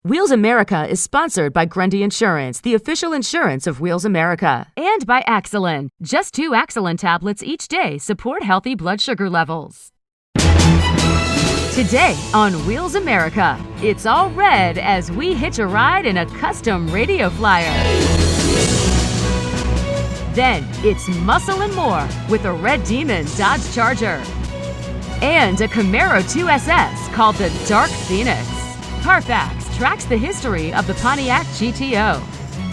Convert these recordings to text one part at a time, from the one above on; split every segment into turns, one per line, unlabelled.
Wheels America is sponsored by Grundy Insurance, the official insurance of Wheels America. And by Axelin. Just 2 Axelin tablets each day support healthy blood sugar levels. Today on Wheels America, it's all red as we hitch a ride in a custom radio flyer. Then it's muscle and more with a Red Demon Dodge Charger. And a Camaro 2SS called the Dark Phoenix. Carfax tracks the history of the Pontiac GTO.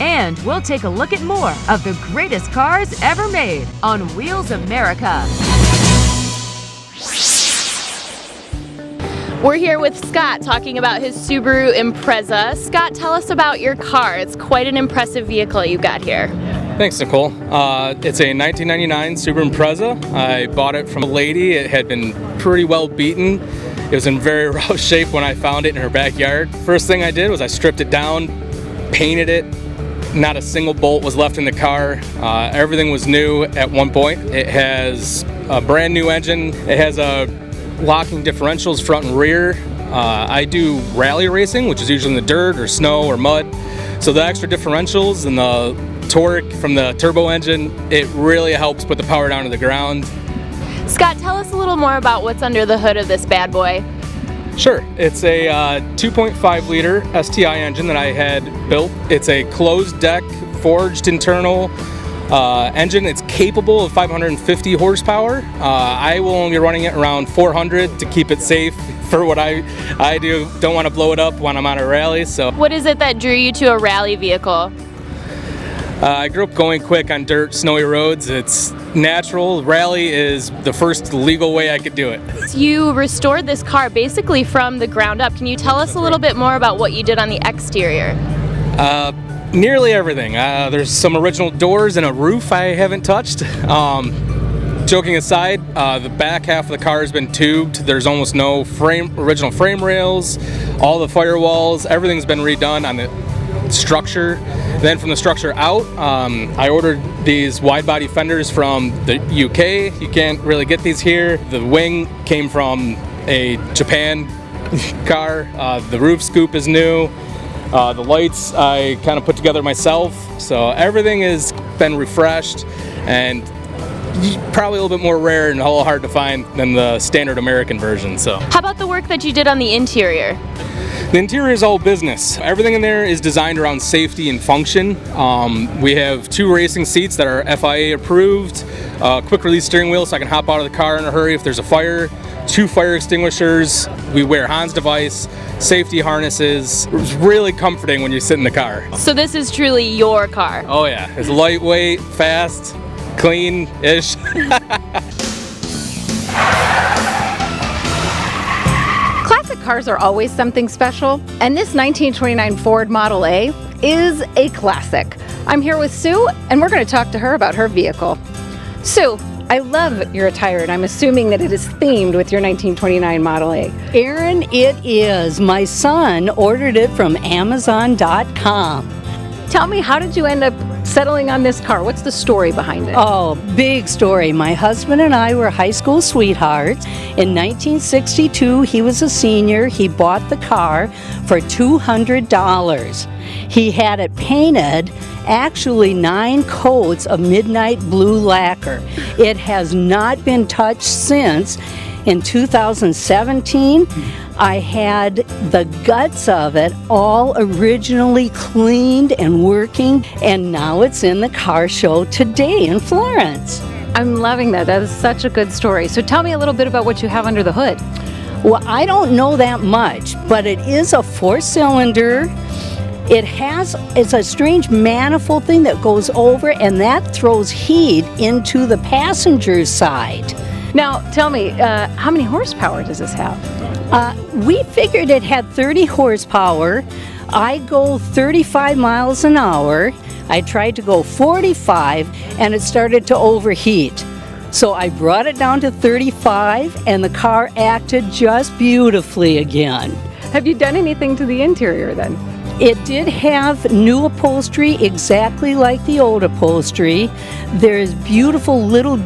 And we'll take a look at more of the greatest cars ever made on Wheels America.
We're here with Scott talking about his Subaru Impreza. Scott, tell us about your car. It's quite an impressive vehicle you got here.
Thanks, Nicole. It's a 1999 Subaru Impreza. I bought it from a lady. It had been pretty well beaten. It was in very rough shape when I found it in her backyard. First thing I did was I stripped it down, painted it. Not a single bolt was left in the car. Everything was new at one point. It has a brand new engine. It has locking differentials front and rear. I do rally racing, which is usually in the dirt or snow or mud. So the extra differentials and the torque from the turbo engine, it really helps put the power down to the ground.
Scott, tell us a little more about what's under the hood of this bad boy.
Sure. It's a 2.5 liter STI engine that I had built. It's a closed deck, forged internal engine. It's capable of 550 horsepower. I will only be running it around 400 to keep it safe for what I do. Don't want to blow it up when I'm on a rally. So,
what is it that drew you to a rally vehicle?
I grew up going quick on dirt, snowy roads. It's natural. Rally is the first legal way I could do it.
You restored this car basically from the ground up. Can you tell us a little bit more about what you did on the exterior?
Nearly everything. There's some original doors and a roof I haven't touched. Joking aside, the back half of the car has been tubed. There's almost no original frame rails. All the firewalls, everything's been redone on the structure. Then from the structure out, I ordered these wide body fenders from the UK. You can't really get these here. The wing came from a Japan car. The roof scoop is new. The lights I kind of put together myself. So everything has been refreshed and probably a little bit more rare and a little hard to find than the standard American version. So,
how about the work that you did on the interior?
The interior is all business. Everything in there is designed around safety and function. We have 2 racing seats that are FIA approved, quick release steering wheel so I can hop out of the car in a hurry if there's a fire, 2 fire extinguishers. We wear Hans device, safety harnesses. It's really comforting when you sit in the car.
So this is truly your car?
Oh yeah, it's lightweight, fast, clean-ish.
Classic cars are always something special, and this 1929 Ford Model A is a classic. I'm here with Sue, and we're going to talk to her about her vehicle. Sue, I love your attire, and I'm assuming that it is themed with your 1929 Model A.
Aaron, it is. My son ordered it from Amazon.com.
Tell me, how did you end up settling on this car? What's the story behind it?
Oh, big story. My husband and I were high school sweethearts. In 1962, he was a senior. He bought the car for $200. He had it painted, actually 9 coats of midnight blue lacquer. It has not been touched since. In 2017, I had the guts of it all originally cleaned and working, and now it's in the car show today in Florence.
I'm loving that. That is such a good story. So tell me a little bit about what you have under the hood.
Well, I don't know that much, but it is a 4-cylinder. It's a strange manifold thing that goes over, and that throws heat into the passenger side.
Now, tell me, how many horsepower does this have?
We figured it had 30 horsepower. I go 35 miles an hour. I tried to go 45, and it started to overheat. So I brought it down to 35, and the car acted just beautifully again.
Have you done anything to the interior then?
It did have new upholstery, exactly like the old upholstery. There's beautiful little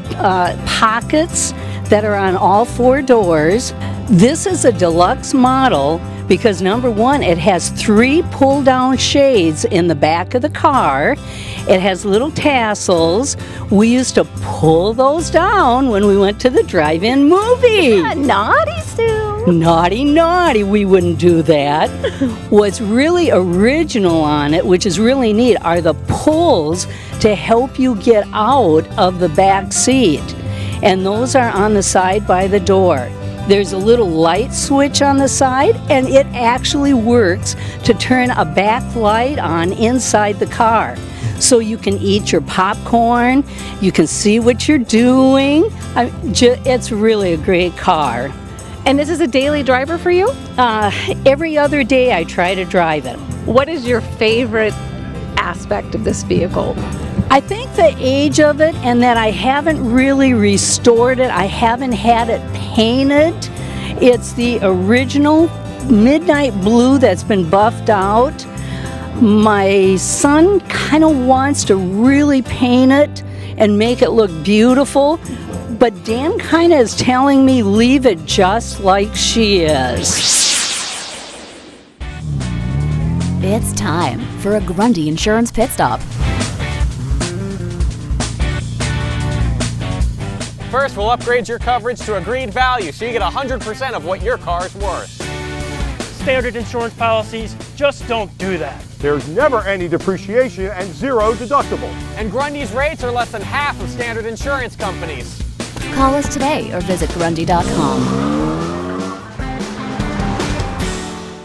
pockets that are on all 4 doors. This is a deluxe model, because number one, it has 3 pull-down shades in the back of the car. It has little tassels. We used to pull those down when we went to the drive-in movie.
Naughty, Sue.
Naughty, naughty, we wouldn't do that. What's really original on it, which is really neat, are the pulls to help you get out of the back seat. And those are on the side by the door. There's a little light switch on the side, and it actually works to turn a back light on inside the car. So you can eat your popcorn, you can see what you're doing. It's really a great car.
And this is a daily driver for you?
Every other day I try to drive it.
What is your favorite aspect of this vehicle?
I think the age of it, and that I haven't really restored it. I haven't had it painted. It's the original midnight blue that's been buffed out. My son kind of wants to really paint it and make it look beautiful, but Dan kind of is telling me leave it just like she is.
It's time for a Grundy Insurance Pit Stop.
First, we'll upgrade your coverage to agreed value so you get 100% of what your car's worth.
Standard insurance policies just don't do that.
There's never any depreciation and 0 deductible.
And Grundy's rates are less than half of standard insurance companies.
Call us today or visit Grundy.com.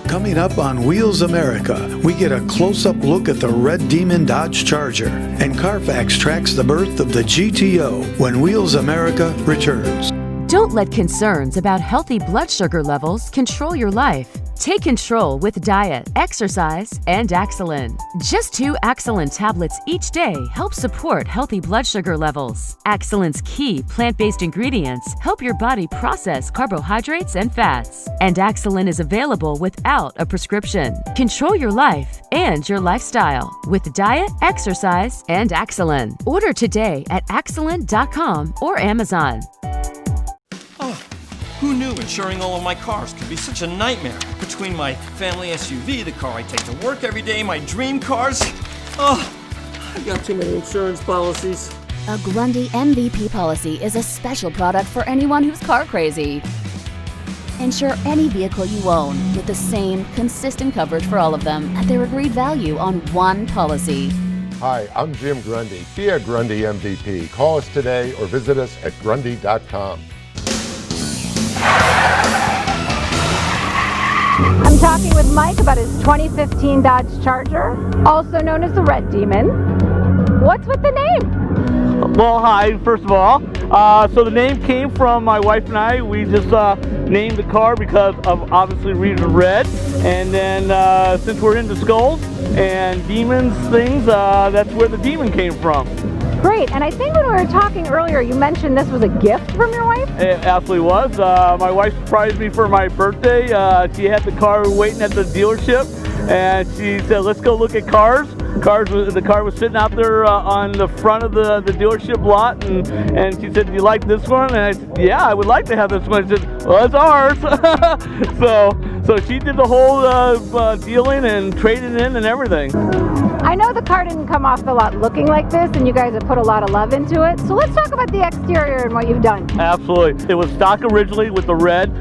Coming up on Wheels America, we get a close-up look at the Red Demon Dodge Charger, and Carfax tracks the birth of the GTO when Wheels America returns.
Don't let concerns about healthy blood sugar levels control your life. Take control with diet, exercise, and Axolin. Just 2 Axolin tablets each day help support healthy blood sugar levels. Axolin's key plant-based ingredients help your body process carbohydrates and fats. And Axolin is available without a prescription. Control your life and your lifestyle with diet, exercise, and Axolin. Order today at Axolin.com or Amazon.
Who knew insuring all of my cars could be such a nightmare? Between my family SUV, the car I take to work every day, my dream cars. I've got too many insurance policies.
A Grundy MVP policy is a special product for anyone who's car crazy. Insure any vehicle you own with the same consistent coverage for all of them at their agreed value on one policy.
Hi, I'm Jim Grundy. Be a Grundy MVP. Call us today or visit us at Grundy.com.
I'm talking with Mike about his 2015 Dodge Charger, also known as the Red Demon. What's with the name?
Well, hi, first of all. So the name came from my wife and I. We just named the car because of obviously reason red. And then since we're into skulls and demons things, that's where the demon came from.
Great, and I think when we were talking earlier, you mentioned this was a gift from your wife?
It absolutely was. My wife surprised me for my birthday. She had the car waiting at the dealership, and she said, let's go look at cars. The car was sitting out there on the front of the dealership lot, and she said, do you like this one? And I said, yeah, I would like to have this one. She said, well, it's ours. So she did the whole dealing and trading in and everything.
I know the car didn't come off the lot looking like this, and you guys have put a lot of love into it. So let's talk about the exterior and what you've done.
Absolutely. It was stock originally with the red.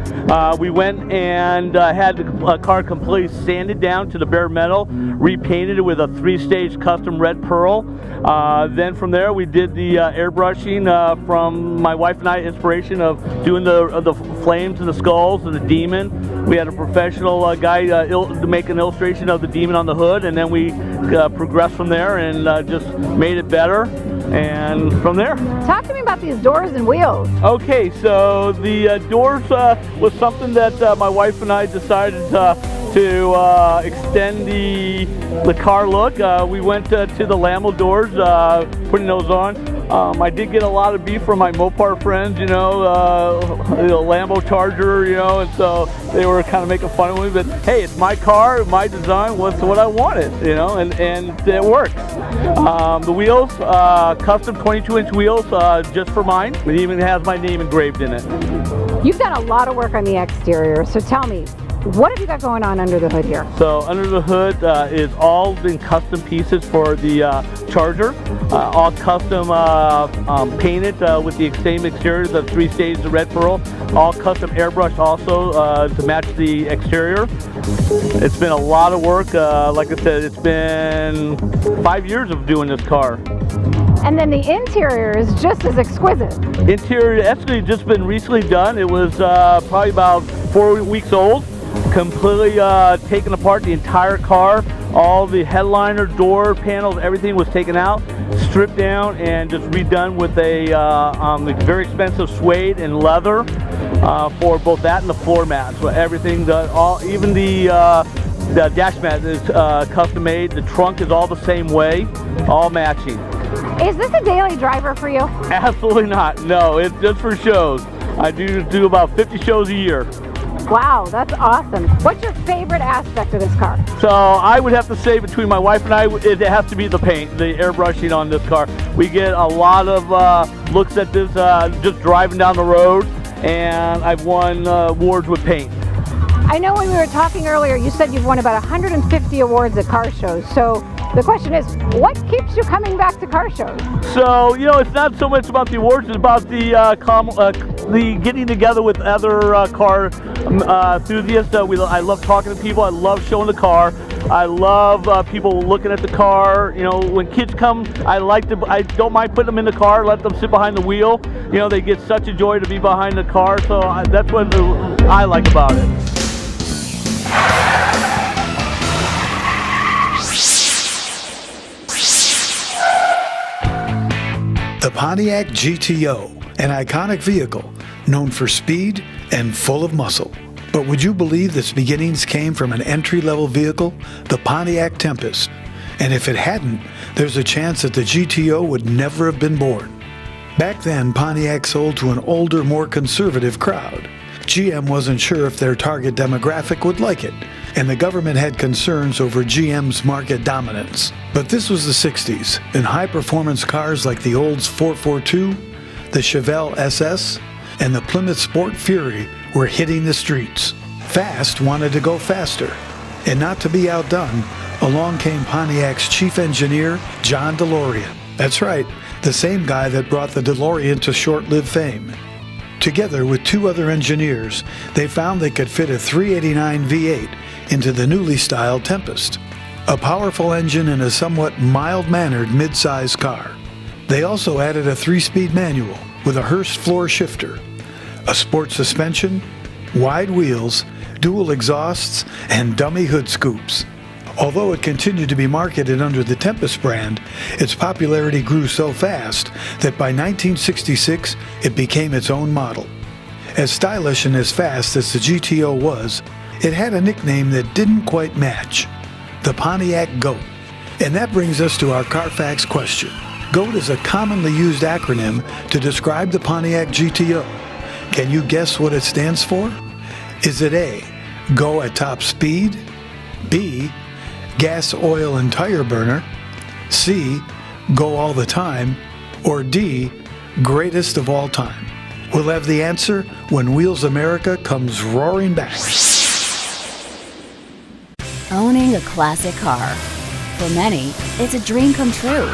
We went and had the car completely sanded down to the bare metal, repainted it with a 3-stage custom red pearl. Then from there we did the airbrushing from my wife and I, inspiration of doing the flames and the skulls and the demon. We had a professional guy to make an illustration of the demon on the hood, and then we progressed from there and just made it better. And from there.
Talk to me about these doors and wheels.
Okay, so the doors was something that my wife and I decided to extend the car look. We went to the Lambo doors, putting those on. I did get a lot of beef from my Mopar friends, the Lambo Charger, and so they were kind of making fun of me, but hey, it's my car, my design, what's what I wanted, and it works. The wheels, custom 22-inch wheels, just for mine. It even has my name engraved in it.
You've done a lot of work on the exterior, so tell me, What have you got going on under the hood here?
So under the hood is all been custom pieces for the Charger, all custom painted with the same exterior, the 3 stages of red pearl, all custom airbrush also to match the exterior. It's been a lot of work. Like I said, it's been 5 years of doing this car.
And then the interior is just as exquisite.
Interior actually just been recently done. It was probably about 4 weeks old. Completely taken apart, the entire car. All the headliner, door panels, everything was taken out, stripped down, and just redone with a very expensive suede and leather for both that and the floor mats. So everything, even the dash mat is custom made. The trunk is all the same way, all matching.
Is this a daily driver for you?
Absolutely not. No, it's just for shows. I do about 50 shows a year.
Wow, that's awesome. What's your favorite aspect of this car?
So I would have to say between my wife and I, it has to be the paint, the airbrushing on this car. We get a lot of looks at this just driving down the road, and I've won awards with paint.
I know when we were talking earlier, you said you've won about 150 awards at car shows. So the question is, what keeps you coming back to car shows?
So, it's not so much about the awards, it's about the getting together with other car enthusiasts. I love talking to people. I love showing the car. I love people looking at the car. When kids come, I don't mind putting them in the car, let them sit behind the wheel. They get such a joy to be behind the car. So that's what I like about it.
The Pontiac GTO, an iconic vehicle known for speed and full of muscle. But would you believe its beginnings came from an entry-level vehicle, the Pontiac Tempest? And if it hadn't, there's a chance that the GTO would never have been born. Back then, Pontiac sold to an older, more conservative crowd. GM wasn't sure if their target demographic would like it, and the government had concerns over GM's market dominance. But this was the 60s, and high-performance cars like the Olds 442, the Chevelle SS, and the Plymouth Sport Fury were hitting the streets. Fast wanted to go faster, and not to be outdone, along came Pontiac's chief engineer, John DeLorean. That's right, the same guy that brought the DeLorean to short-lived fame. Together with 2 other engineers, they found they could fit a 389 V8 into the newly styled Tempest, a powerful engine in a somewhat mild-mannered mid-size car. They also added a 3-speed manual with a Hurst floor shifter, a sport suspension, wide wheels, dual exhausts, and dummy hood scoops. Although it continued to be marketed under the Tempest brand, its popularity grew so fast that by 1966 it became its own model. As stylish and as fast as the GTO was, it had a nickname that didn't quite match, the Pontiac GOAT. And that brings us to our Carfax question. GOAT is a commonly used acronym to describe the Pontiac GTO. Can you guess what it stands for? Is it A, go at top speed, B, gas, oil, and tire burner, C, go all the time, or D, greatest of all time? We'll have the answer when Wheels America comes roaring back.
Owning a classic car. For many, it's a dream come true.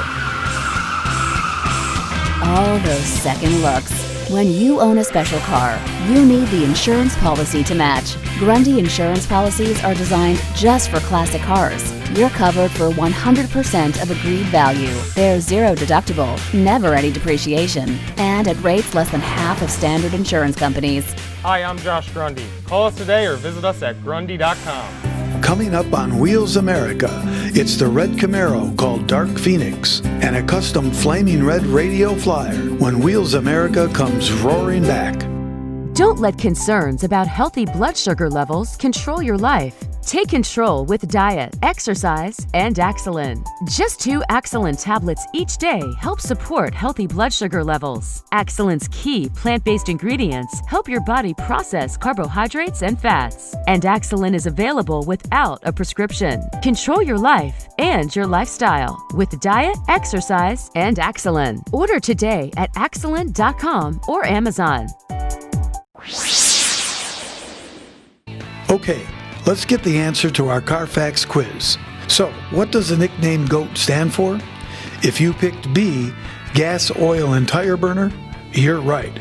All those second looks. When you own a special car, you need the insurance policy to match. Grundy insurance policies are designed just for classic cars. You're covered for 100% of agreed value. There's 0 deductible, never any depreciation, and at rates less than half of standard insurance companies.
Hi, I'm Josh Grundy. Call us today or visit us at grundy.com.
Coming up on Wheels America, it's the RED Camaro called Dark Phoenix and a custom flaming red radio flyer when Wheels America comes roaring back.
Don't let concerns about healthy blood sugar levels control your life. Take control with diet, exercise, and Axolin. Just 2 Axolin tablets each day help support healthy blood sugar levels. Axolin's key plant-based ingredients help your body process carbohydrates and fats. And Axolin is available without a prescription. Control your life and your lifestyle with diet, exercise, and Axolin. Order today at Axolin.com or Amazon.
Okay, let's get the answer to our Carfax quiz. So, what does the nickname GOAT stand for? If you picked B, gas, oil, and tire burner, you're right.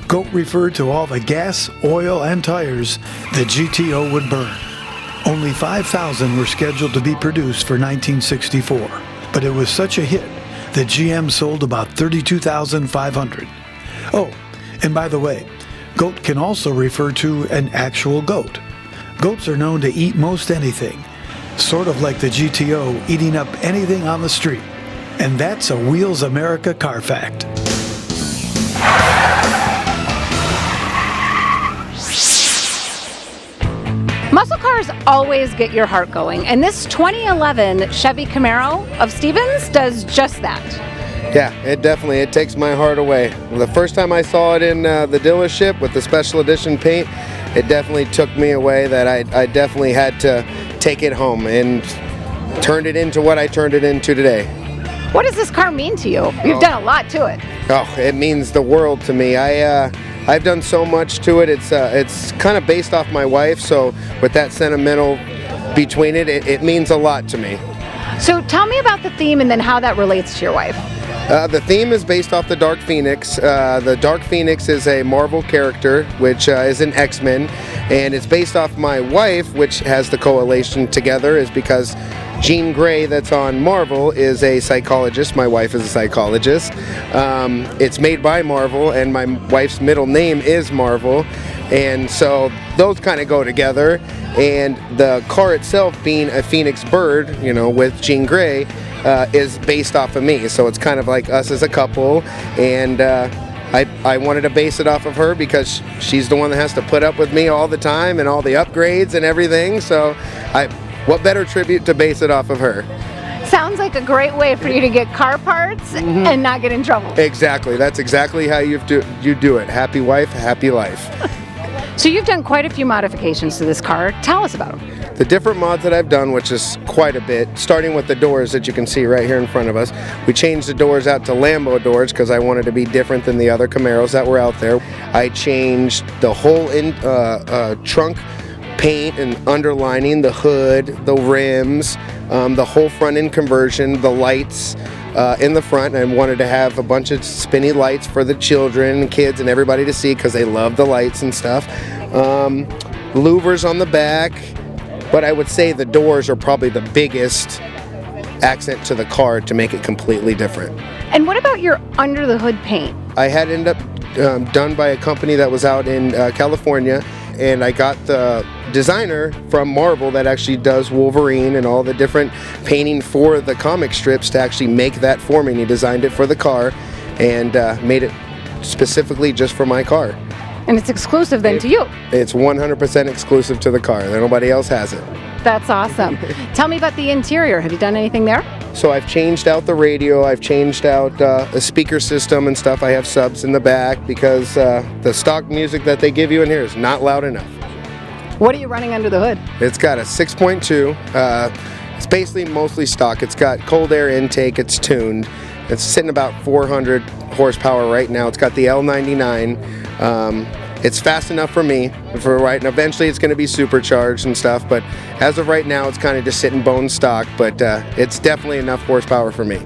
GOAT referred to all the gas, oil, and tires the GTO would burn. Only 5,000 were scheduled to be produced for 1964, but it was such a hit that GM sold about 32,500. Oh, and by the way, GOAT can also refer to an actual goat. Goats are known to eat most anything, sort of like the GTO eating up anything on the street. And that's a Wheels America car fact.
Muscle cars always get your heart going, and this 2011 Chevy Camaro of Stevens does just that.
Yeah, it takes my heart away. The first time I saw it in the dealership with the special edition paint, it definitely took me away. That I definitely had to take it home and turned it into what I turned it into today.
What does this car mean to you? You've done a lot to it.
Oh, it means the world to me. I've done so much to it. It's kind of based off my wife, so with that sentimental between it means a lot to me.
So tell me about the theme and then how that relates to your wife.
The theme is based off the Dark Phoenix. The Dark Phoenix is a Marvel character, which is an X-Men, and it's based off my wife, which has the correlation together, is because Jean Grey, that's on Marvel, is a psychologist. My wife is a psychologist. It's made by Marvel, and my wife's middle name is Marvel, and so those kind of go together. And the car itself being a phoenix bird, with Jean Grey, is based off of me. So it's kind of like us as a couple, and I wanted to base it off of her because she's the one that has to put up with me all the time and all the upgrades and everything. So what better tribute to base it off of her?
Sounds like a great way for you to get car parts and not get in trouble.
Exactly. That's exactly how you do it. Happy wife, happy life.
So you've done quite a few modifications to this car. Tell us about them.
The different mods that I've done, which is quite a bit, starting with the doors that you can see right here in front of us. We changed the doors out to Lambo doors because I wanted to be different than the other Camaros that were out there. I changed the whole trunk paint and underlining, the hood, the rims, the whole front end conversion, the lights in the front. I wanted to have a bunch of spinny lights for the children, kids, and everybody to see because they love the lights and stuff. Louvers on the back, but I would say the doors are probably the biggest accent to the car to make it completely different.
And what about your under the hood paint?
I had ended up done by a company that was out in California, and I got the designer from Marvel that actually does Wolverine and all the different painting for the comic strips to actually make that for me. And he designed it for the car and made it specifically just for my car.
And it's exclusive then to you.
It's 100% exclusive to the car. Nobody else has it.
That's awesome. Tell me about the interior. Have you done anything there?
So I've changed out the radio, I've changed out a speaker system and stuff. I have subs in the back because the stock music that they give you in here is not loud enough.
What are you running under the hood?
It's got a 6.2. It's basically mostly stock. It's got cold air intake, it's tuned. It's sitting about 400 horsepower right now. It's got the L99. It's fast enough for me for right, and eventually it's going to be supercharged and stuff, but as of right now it's kind of just sitting bone stock, but it's definitely enough horsepower for me.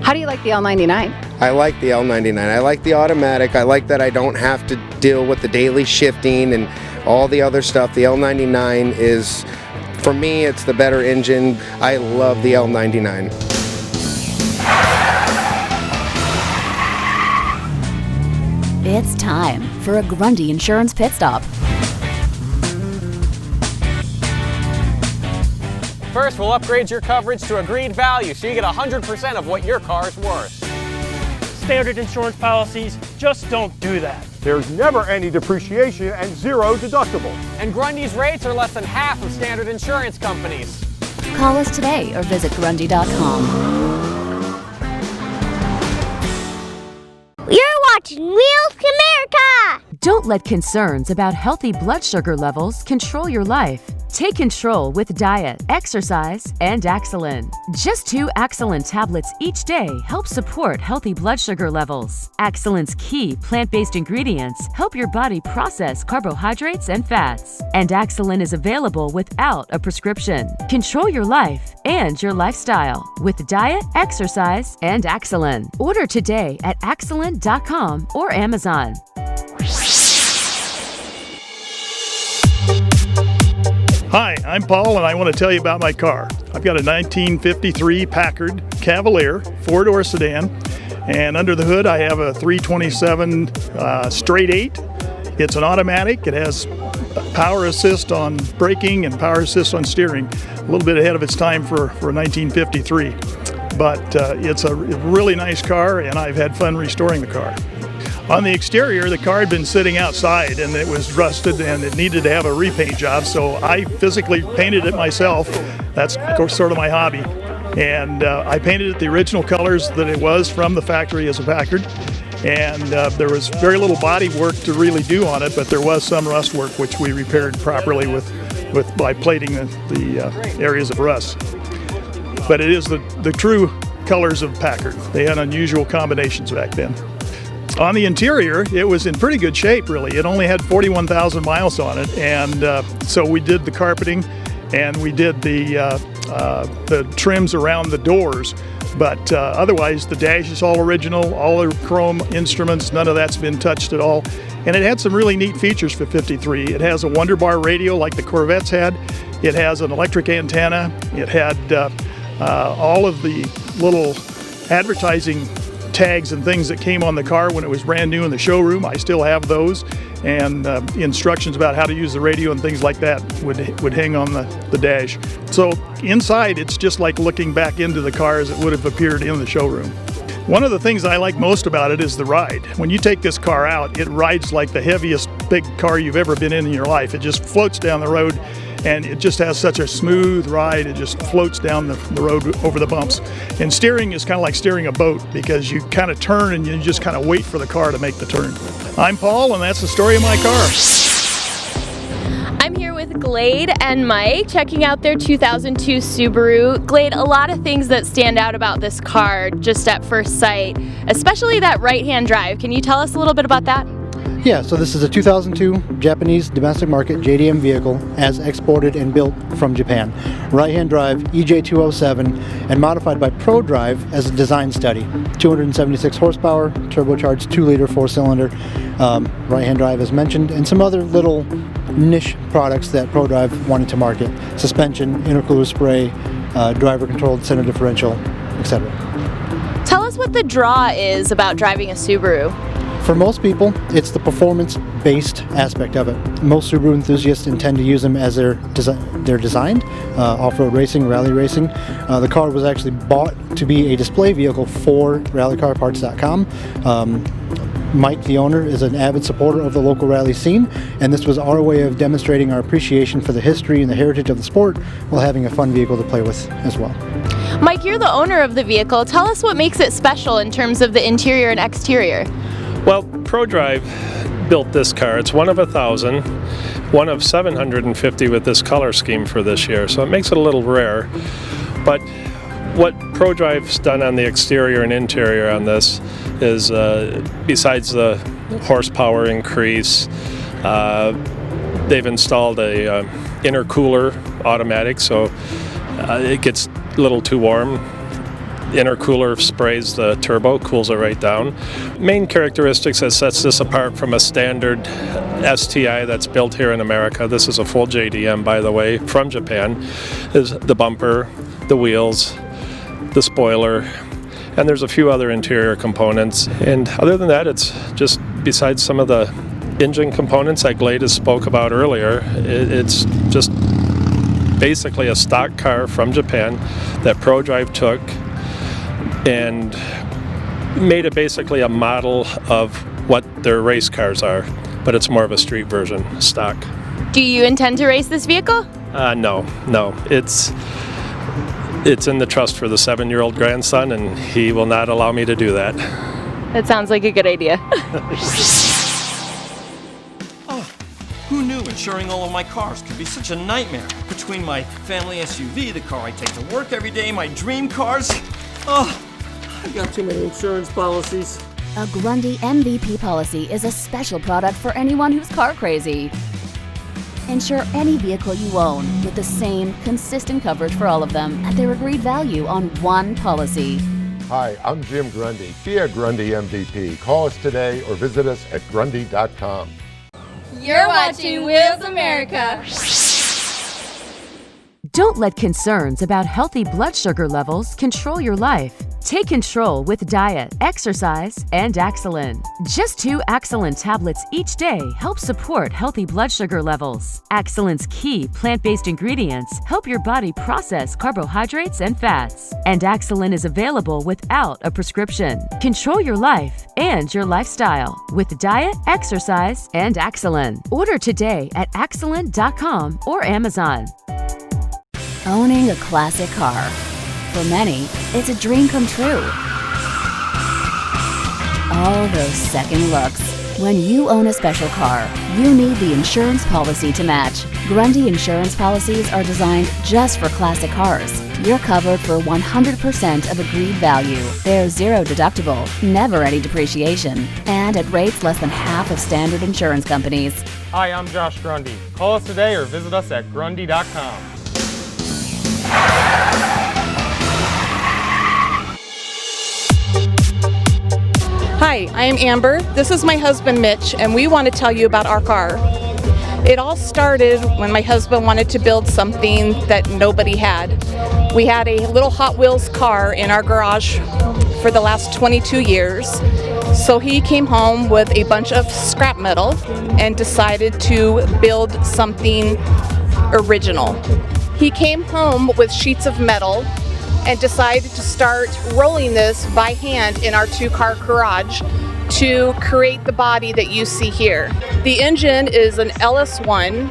How do you like the L99?
I like the L99. I like the automatic. I like that I don't have to deal with the daily shifting and all the other stuff. The L99 is, for me, it's the better engine. I love the L99.
It's time for a Grundy Insurance Pit Stop.
First, we'll upgrade your coverage to agreed value so you get 100% of what your car's worth.
Standard insurance policies just don't do that.
There's never any depreciation and zero deductible.
And Grundy's rates are less than half of standard insurance companies.
Call us today or visit Grundy.com.
You're watching Wheels America!
Don't let concerns about healthy blood sugar levels control your life. Take control with diet, exercise, and Axolin. Just 2 Axolin tablets each day help support healthy blood sugar levels. Axolin's key plant-based ingredients help your body process carbohydrates and fats. And Axolin is available without a prescription. Control your life and your lifestyle with diet, exercise, and Axolin. Order today at axolin.com or Amazon.
Hi, I'm Paul and I want to tell you about my car. I've got a 1953 Packard Cavalier 4-door sedan, and under the hood I have a 327 straight 8. It's an automatic. It has power assist on braking and power assist on steering. A little bit ahead of its time for a 1953. But it's a really nice car and I've had fun restoring the car. On the exterior, the car had been sitting outside and it was rusted and it needed to have a repaint job, so I physically painted it myself. That's sort of my hobby. And I painted it the original colors that it was from the factory as a Packard. And there was very little body work to really do on it, but there was some rust work which we repaired properly by plating the areas of rust. But it is the true colors of Packard. They had unusual combinations back then. On the interior, it was in pretty good shape, really. It only had 41,000 miles on it, and so we did the carpeting and we did the trims around the doors. But otherwise, the dash is all original, all the chrome instruments, none of that's been touched at all. And it had some really neat features for 53. It has a Wonder Bar radio like the Corvettes had. It has an electric antenna. It had all of the little advertising tags and things that came on the car when it was brand new in the showroom. I still have those, and instructions about how to use the radio and things like that would hang on the dash. So inside, it's just like looking back into the car as it would have appeared in the showroom. One of the things I like most about it is the ride. When you take this car out, it rides like the heaviest big car you've ever been in your life. It just floats down the road, and it just has such a smooth ride. It just floats down the road over the bumps. And steering is kind of like steering a boat, because you kind of turn and you just kind of wait for the car to make the turn. I'm Paul, and that's the story of my car.
I'm here with Glade and Mike checking out their 2002 Subaru. Glade, a lot of things that stand out about this car just at first sight, especially that right-hand drive. Can you tell us a little bit about that?
Yeah, so this is a 2002 Japanese domestic market JDM vehicle as exported and built from Japan. Right-hand drive, EJ207, and modified by ProDrive as a design study. 276 horsepower, turbocharged 2-liter 4-cylinder, right-hand drive as mentioned, and some other little niche products that ProDrive wanted to market. Suspension, intercooler spray, driver-controlled center differential, etc.
Tell us what the draw is about driving a Subaru.
For most people, it's the performance-based aspect of it. Most Subaru enthusiasts intend to use them as they're designed, off-road racing, rally racing. The car was actually bought to be a display vehicle for rallycarparts.com. Mike, the owner, is an avid supporter of the local rally scene, and this was our way of demonstrating our appreciation for the history and the heritage of the sport while having a fun vehicle to play with as well.
Mike, you're the owner of the vehicle. Tell us what makes it special in terms of the interior and exterior.
Well, ProDrive built this car. It's one of 1,000, one of 750 with this color scheme for this year, so it makes it a little rare. But what ProDrive's done on the exterior and interior on this is, besides the horsepower increase, they've installed a intercooler automatic, so it gets a little too warm. Intercooler sprays the turbo, cools it right down. Main characteristics that sets this apart from a standard STI that's built here in America, this is a full JDM by the way, from Japan, is the bumper, the wheels, the spoiler, and there's a few other interior components. And other than that, it's just, besides some of the engine components that Glade has spoke about earlier, it's just basically a stock car from Japan that ProDrive took and made it basically a model of what their race cars are, but it's more of a street version, stock.
Do you intend to race this vehicle?
No. It's in the trust for the 7-year-old grandson, and he will not allow me to do that.
That sounds like a good idea.
Who knew a insuring all of my cars can be such a nightmare. Between my family SUV, the car I take to work every day, my dream cars. Oh, I've got too many insurance policies.
A Grundy MVP policy is a special product for anyone who's car crazy. Insure any vehicle you own with the same consistent coverage for all of them at their agreed value on one policy.
Hi, I'm Jim Grundy. Be a Grundy MVP. Call us today or visit us at grundy.com.
You're watching Wheels America.
Don't let concerns about healthy blood sugar levels control your life. Take control with diet, exercise, and Axolin. Just 2 Axolin tablets each day help support healthy blood sugar levels. Axolin's key plant-based ingredients help your body process carbohydrates and fats. And Axolin is available without a prescription. Control your life and your lifestyle with diet, exercise, and Axolin. Order today at axolin.com or Amazon.
Owning a classic car. For many, it's a dream come true. All those second looks. When you own a special car, you need the insurance policy to match. Grundy insurance policies are designed just for classic cars. You're covered for 100% of agreed value. They're zero deductible, never any depreciation, and at rates less than half of standard insurance companies.
Hi, I'm Josh Grundy. Call us today or visit us at grundy.com.
Hi, I am Amber. This is my husband Mitch, and we want to tell you about our car. It all started when my husband wanted to build something that nobody had. We had a little Hot Wheels car in our garage for the last 22 years. So he came home with a bunch of scrap metal and decided to build something original. He came home with sheets of metal and decided to start rolling this by hand in our 2-car garage to create the body that you see here. The engine is an LS1.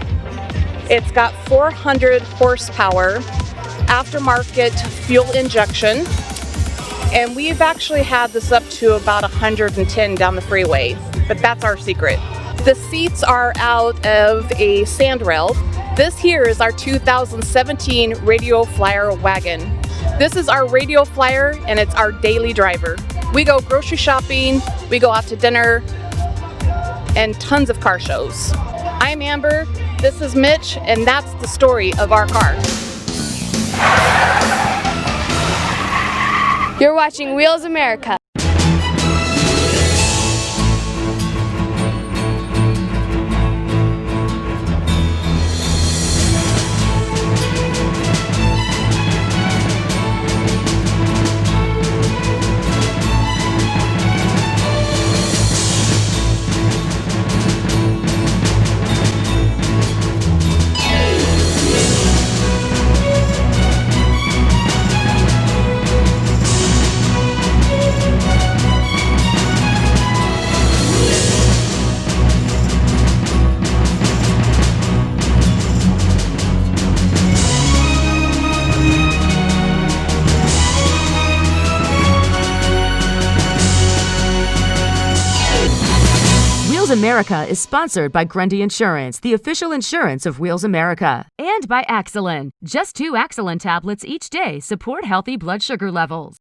It's got 400 horsepower, aftermarket fuel injection, and we've actually had this up to about 110 down the freeway, but that's our secret. The seats are out of a sandrail. This here is our 2017 Radio Flyer wagon. This is our Radio Flyer, and it's our daily driver. We go grocery shopping, we go out to dinner, and tons of car shows. I'm Amber, this is Mitch, and that's the story of our car.
You're watching Wheels America.
Wheels America is sponsored by Grundy Insurance, the official insurance of Wheels America, and by Axolin. Just 2 Axolin tablets each day support healthy blood sugar levels.